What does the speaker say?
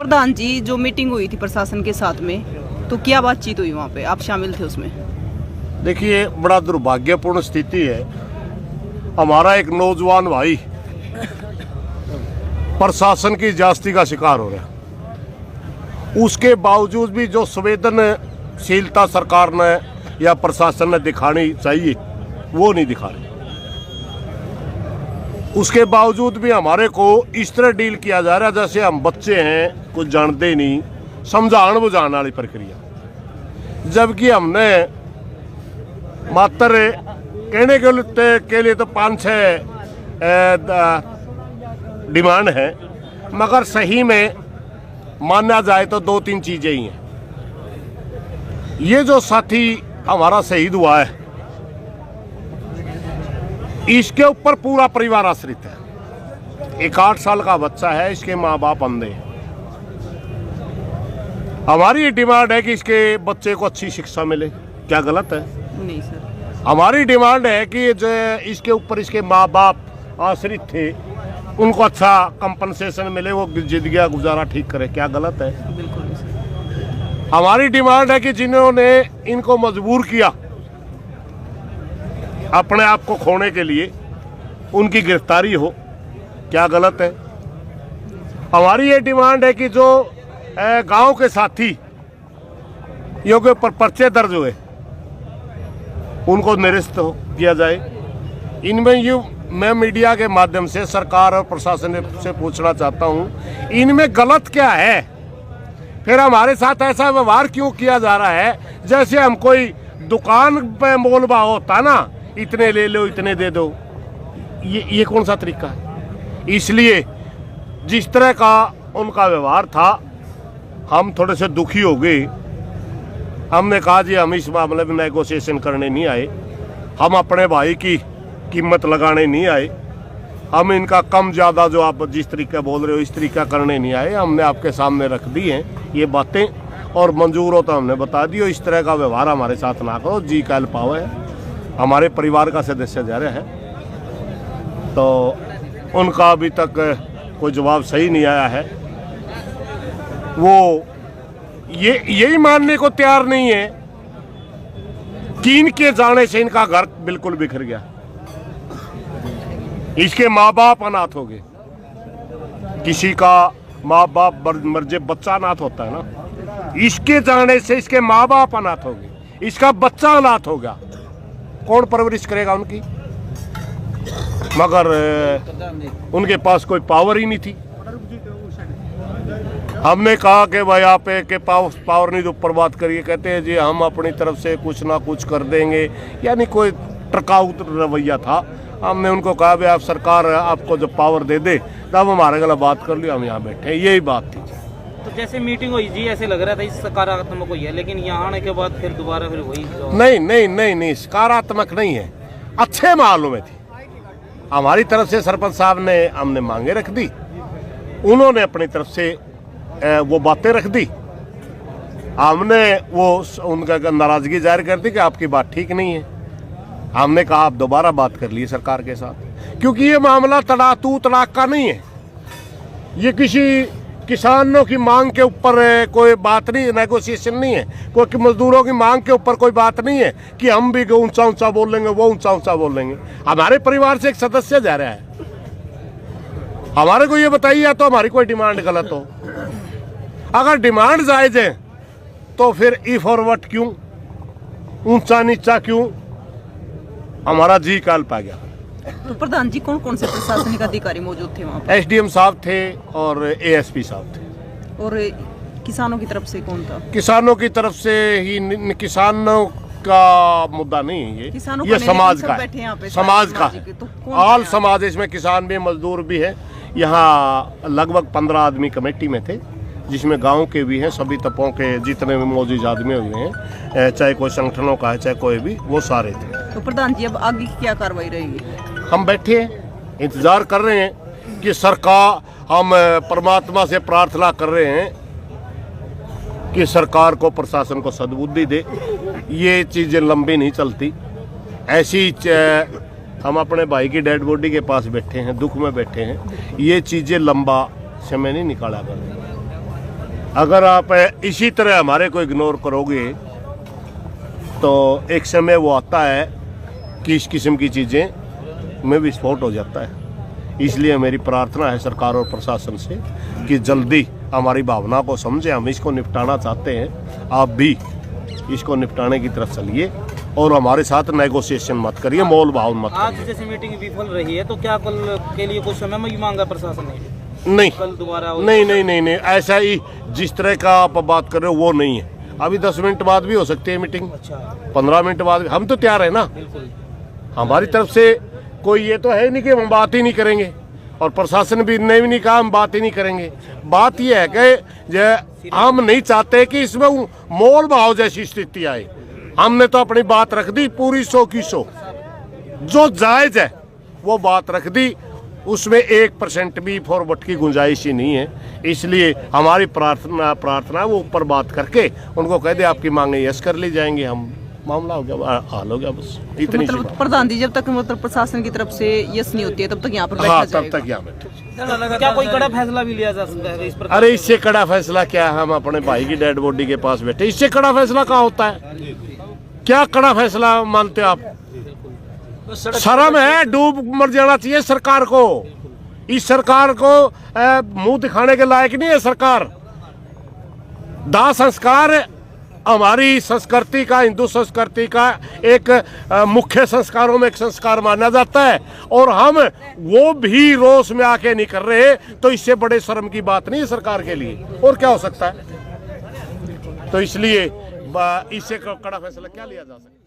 प्रधान जी, जो मीटिंग हुई थी प्रशासन के साथ में, तो क्या बातचीत हुई वहाँ पे? आप शामिल थे उसमें? देखिए, बड़ा दुर्भाग्यपूर्ण स्थिति है। हमारा एक नौजवान भाई प्रशासन की ज्यादती का शिकार हो रहा है। उसके बावजूद भी जो संवेदनशीलता सरकार ने या प्रशासन ने दिखानी चाहिए वो नहीं दिखा रही। उसके बावजूद भी हमारे को इस तरह डील किया जा रहा है जैसे हम बच्चे हैं, कुछ जानते ही नहीं, समझाण बुझाने वाली प्रक्रिया। जबकि हमने मात्र कहने के लिए तो 5-6 डिमांड है, मगर सही में माना जाए तो 2-3 चीजें ही हैं। ये जो साथी हमारा शहीद हुआ है, इसके ऊपर पूरा परिवार आश्रित है। एक 8 साल का बच्चा है, इसके माँ बाप अंधे हैं। हमारी ये डिमांड है कि इसके बच्चे को अच्छी शिक्षा मिले। क्या गलत है? नहीं सर। हमारी डिमांड है कि जो इसके ऊपर इसके माँ बाप आश्रित थे, उनको अच्छा कंपनसेशन मिले, वो जिंदगी का गुजारा ठीक करे। क्या गलत है? बिल्कुल नहीं सर। हमारी डिमांड है कि जिन्होंने इनको मजबूर किया अपने आप को खोने के लिए, उनकी गिरफ्तारी हो। क्या गलत है? हमारी ये डिमांड है कि जो गांव के साथी योग्य पर पर्चे दर्ज हुए, उनको निरस्त किया जाए। इनमें मैं मीडिया के माध्यम से सरकार और प्रशासन से पूछना चाहता हूं, इनमें गलत क्या है? फिर हमारे साथ ऐसा व्यवहार क्यों किया जा रहा है जैसे हम कोई दुकान पे मोलभाव होता ना, इतने ले लो, इतने दे दो। ये कौन सा तरीका है? इसलिए जिस तरह का उनका व्यवहार था, हम थोड़े से दुखी हो गए। हमने कहा जी, हम इस मामले में नेगोशिएशन करने नहीं आए, हम अपने भाई की कीमत लगाने नहीं आए, हम इनका कम ज़्यादा जो आप जिस तरीके बोल रहे हो इस तरीका करने नहीं आए। हमने आपके सामने रख दी हैं ये बातें, और मंजूर हो तो हमने बता दी। इस तरह का व्यवहार हमारे साथ ना करो। जी कल पाओ है, हमारे परिवार का सदस्य जा रहा है, तो उनका अभी तक कोई जवाब सही नहीं आया है। वो यही मानने को तैयार नहीं है कि इनके जाने से इनका घर बिल्कुल बिखर गया, इसके माँ बाप अनाथ हो गए। किसी का माँ बाप मर जाए, बच्चा अनाथ होता है ना, इसके जाने से इसके माँ बाप अनाथ हो गए, इसका बच्चा अनाथ हो गया। कौन परवरिश करेगा उनकी? मगर उनके पास कोई पावर ही नहीं थी। हमने कहा कि भाई आप के पावर नहीं तो ऊपर बात करिए। कहते हैं जी हम अपनी तरफ से कुछ ना कुछ कर देंगे, यानी कोई टरकाऊ रवैया था। हमने उनको कहा भाई आप सरकार आपको जब पावर दे दे तब हमारे गला बात कर लियो, हम यहाँ बैठे। यही बात थी। तो जैसे मीटिंग हुई जी, ऐसे लग रहा था इस सकारात्मक हुई है, लेकिन यहाँ आने के बाद फिर दोबारा फिर वही। नहीं, सकारात्मक नहीं है, अच्छे माहौल में थी। हमारी तरफ से सरपंच साहब ने हमने मांगे रख दी, उन्होंने अपनी तरफ से वो बातें रख दी। हमने वो उनका नाराजगी जाहिर कर दी कि आपकी बात ठीक नहीं है। हमने कहा आप दोबारा बात कर लिए सरकार के साथ, क्योंकि ये मामला तड़ाक का नहीं है। ये किसी किसानों की मांग के ऊपर कोई बात नहीं है, नेगोशिएशन नहीं है। कोई मजदूरों की मांग के ऊपर कोई बात नहीं है कि हम भी ऊंचा बोल लेंगे, वो ऊंचा बोल लेंगे। हमारे परिवार से एक सदस्य जा रहा है, हमारे को ये बताइए या तो हमारी कोई डिमांड गलत हो। अगर डिमांड जायज है तो फिर ई फॉरवर्ड क्यों, ऊंचा नीचा क्यों? हमारा जी काल पा गया। तो प्रधान जी, कौन कौन से प्रशासनिक अधिकारी मौजूद थे वहाँ पे? एसडीएम साहब थे और एएसपी साहब थे। और किसानों की तरफ से कौन था? किसानों की तरफ से ही, किसानों का मुद्दा नहीं है ये समाज का है, समाज का है। ऑल समाज, इसमें किसान भी मजदूर भी है। यहाँ लगभग 15 आदमी कमेटी में थे, जिसमें गांव के भी हैं, सभी तबकों के जितने भी मौजूद आदमी हुए हैं, चाहे कोई संगठनों का है चाहे कोई भी, वो सारे थे। तो प्रधान जी, अब आगे की क्या कार्रवाई रहेगी? हम बैठे हैं, इंतजार कर रहे हैं कि सरकार, हम परमात्मा से प्रार्थना कर रहे हैं कि सरकार को, प्रशासन को सद्बुद्धि दे। ये चीज़ें लंबी नहीं चलती ऐसी। हम अपने भाई की डेड बॉडी के पास बैठे हैं, दुख में बैठे हैं। ये चीज़ें लंबा समय नहीं निकाला करती। अगर आप इसी तरह हमारे को इग्नोर करोगे तो एक समय वो आता है कि इस किस्म की चीज़ें में विस्फोट हो जाता है। इसलिए मेरी प्रार्थना है सरकार और प्रशासन से कि जल्दी हमारी भावना को समझें। हम इसको निपटाना चाहते हैं, आप भी इसको निपटाने की तरफ चलिए और हमारे साथ नेगोशिएशन मत करिए, मोल भाव मत आज करिए। जैसे मीटिंग विफल रही है तो क्या कल के लिए कुछ समय में मांगा प्रशासन ने? नहीं कल दोबारा नहीं, ऐसा ही जिस तरह का आप बात कर रहे हो वो नहीं है। अभी 10 मिनट बाद भी हो सकती है मीटिंग, अच्छा 15 मिनट बाद भी। हम तो तैयार है ना, बिल्कुल। हमारी तरफ से कोई ये तो है नहीं कि हम बात ही नहीं करेंगे, और प्रशासन भी ने भी नहीं कहा हम बात ही नहीं करेंगे। बात यह है कि हम नहीं चाहते कि इसमें मोल भाव जैसी स्थिति आए। हमने तो अपनी बात रख दी पूरी 100 की 100, जो जायज है वो बात रख दी, उसमें 1% भी फॉरवर्ड की गुंजाइश ही नहीं है। इसलिए हमारी प्रार्थना वो ऊपर बात करके उनको कह दे आपकी मांगे यस कर ली जाएंगे, हम मामला हो गया, हाल हो गया, बस तो इतनी सी मतलब बात। प्रधान जी जब तक मतलब प्रशासन की तरफ से यस नहीं होती है तब तक यहाँ पर बैठा हाँ, तब जाएगा। तक यहाँ बैठे। क्या कोई कड़ा फैसला भी लिया जा सकता है इस पर? अरे इससे कड़ा फैसला क्या है, हम अपने भाई की डेड बॉडी के पास बैठे, इससे कड़ा फैसला कहाँ होता है? क्या कड़ा फैसला मानते हो आप? शर्म है, डूब मर जाना चाहिए सरकार को। इस सरकार को मुंह दिखाने के लायक नहीं है सरकार। दाह संस्कार हमारी संस्कृति का, हिंदू संस्कृति का एक मुख्य संस्कारों में एक संस्कार माना जाता है, और हम वो भी रोष में आके नहीं कर रहे, तो इससे बड़े शर्म की बात नहीं है सरकार के लिए। और क्या हो सकता है? तो इसलिए इससे कड़ा फैसला क्या लिया जा सकता है?